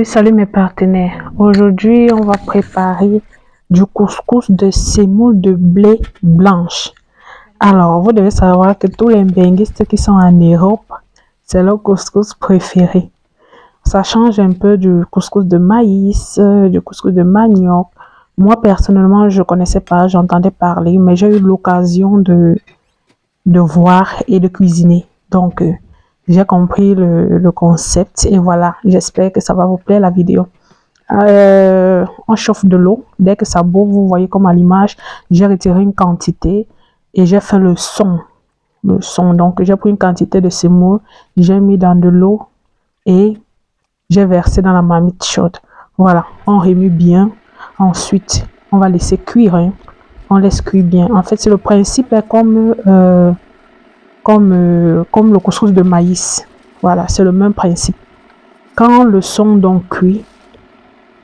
Salut mes partenaires. Aujourd'hui, on va préparer du couscous de semoule de blé blanche. Alors, vous devez savoir que tous les benguistes qui sont en Europe, c'est leur couscous préféré. Ça change un peu du couscous de maïs, du couscous de manioc. Moi, personnellement, je ne connaissais pas, j'entendais parler, mais j'ai eu l'occasion de voir et de cuisiner. Donc, j'ai compris le concept et voilà, j'espère que ça va vous plaire la vidéo. On chauffe de l'eau. Dès que ça bout, vous voyez comme à l'image, j'ai retiré une quantité et j'ai fait le son. Donc, j'ai pris une quantité de semoule, j'ai mis dans de l'eau et j'ai versé dans la marmite chaude. Voilà, on remue bien. Ensuite, on va laisser cuire. On laisse cuire bien. En fait, c'est le principe est comme le couscous de maïs. Voilà, c'est le même principe. Quand le son donc cuit,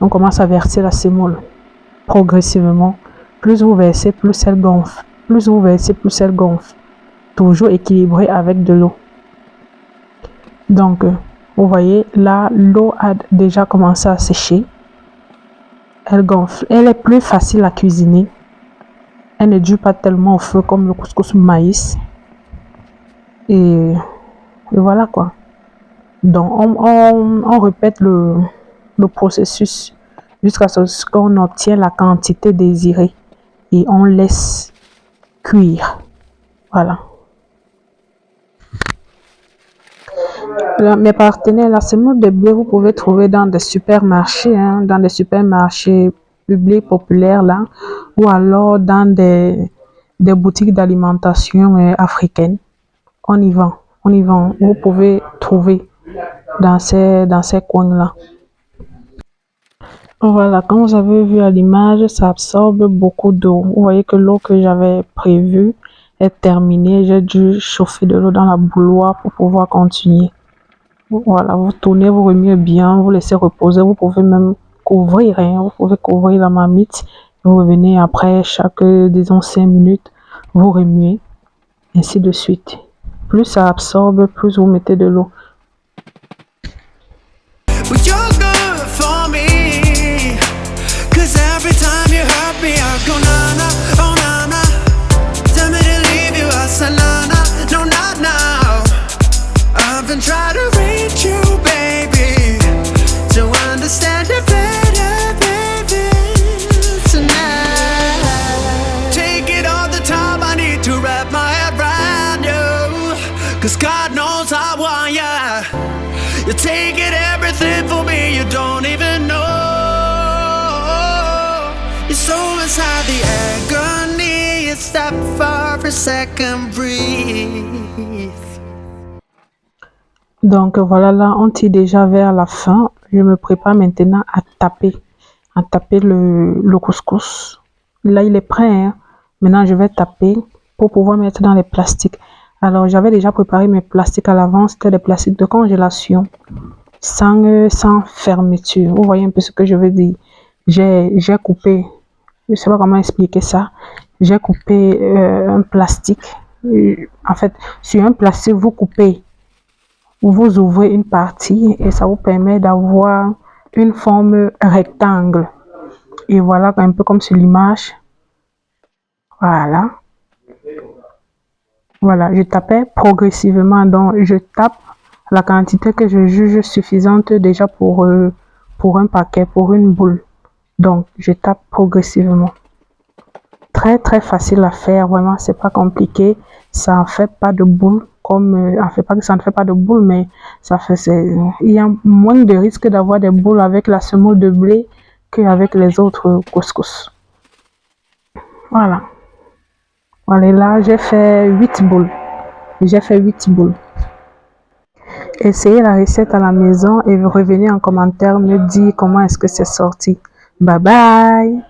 on commence à verser la semoule progressivement. Plus vous versez, plus elle gonfle. Plus vous versez, plus elle gonfle. Toujours équilibré avec de l'eau. Donc, vous voyez, là, l'eau a déjà commencé à sécher. Elle gonfle. Elle est plus facile à cuisiner. Elle ne dure pas tellement au feu comme le couscous maïs. Et voilà quoi. Donc, on répète le processus jusqu'à ce qu'on obtient la quantité désirée. Et on laisse cuire. Voilà. Là, mes partenaires, la semoule de blé, vous pouvez trouver dans des supermarchés, dans des supermarchés publics populaires là, ou alors dans des boutiques d'alimentation africaines. On y vend. Vous pouvez trouver dans ces coins-là. Voilà, comme vous avez vu à l'image, ça absorbe beaucoup d'eau. Vous voyez que l'eau que j'avais prévue est terminée. J'ai dû chauffer de l'eau dans la bouilloire pour pouvoir continuer. Voilà, vous tournez, vous remuez bien, vous laissez reposer. Vous pouvez même couvrir, vous pouvez couvrir la marmite. Vous revenez après chaque, disons, 5 minutes, vous remuez, ainsi de suite. Plus ça absorbe, plus vous mettez de l'eau. Cause God knows I want ya. You take it everything for me, you don't even know. Your soul inside the agony, you stop for a second, breathe. Donc voilà, là on tire déjà vers la fin. Je me prépare maintenant à taper le couscous. Là il est prêt, Maintenant je vais taper pour pouvoir mettre dans les plastiques. Alors, j'avais déjà préparé mes plastiques à l'avance. C'était des plastiques de congélation sans fermeture. Vous voyez un peu ce que je veux dire. J'ai coupé, je ne sais pas comment expliquer ça. J'ai coupé un plastique. En fait, sur un plastique, vous coupez, vous ouvrez une partie et ça vous permet d'avoir une forme rectangle. Et voilà, un peu comme sur l'image. Voilà. Voilà, je tapais progressivement, donc je tape la quantité que je juge suffisante déjà pour un paquet, pour une boule. Donc, je tape progressivement. Très facile à faire, vraiment, c'est pas compliqué. Ça en fait pas de boule, comme, en fait pas que ça ne fait pas de boule, mais ça fait, il y a moins de risque d'avoir des boules avec la semoule de blé qu'avec les autres couscous. Voilà. Voilà, là, j'ai fait 8 boules. Essayez la recette à la maison et revenez en commentaire me dire comment est-ce que c'est sorti. Bye bye!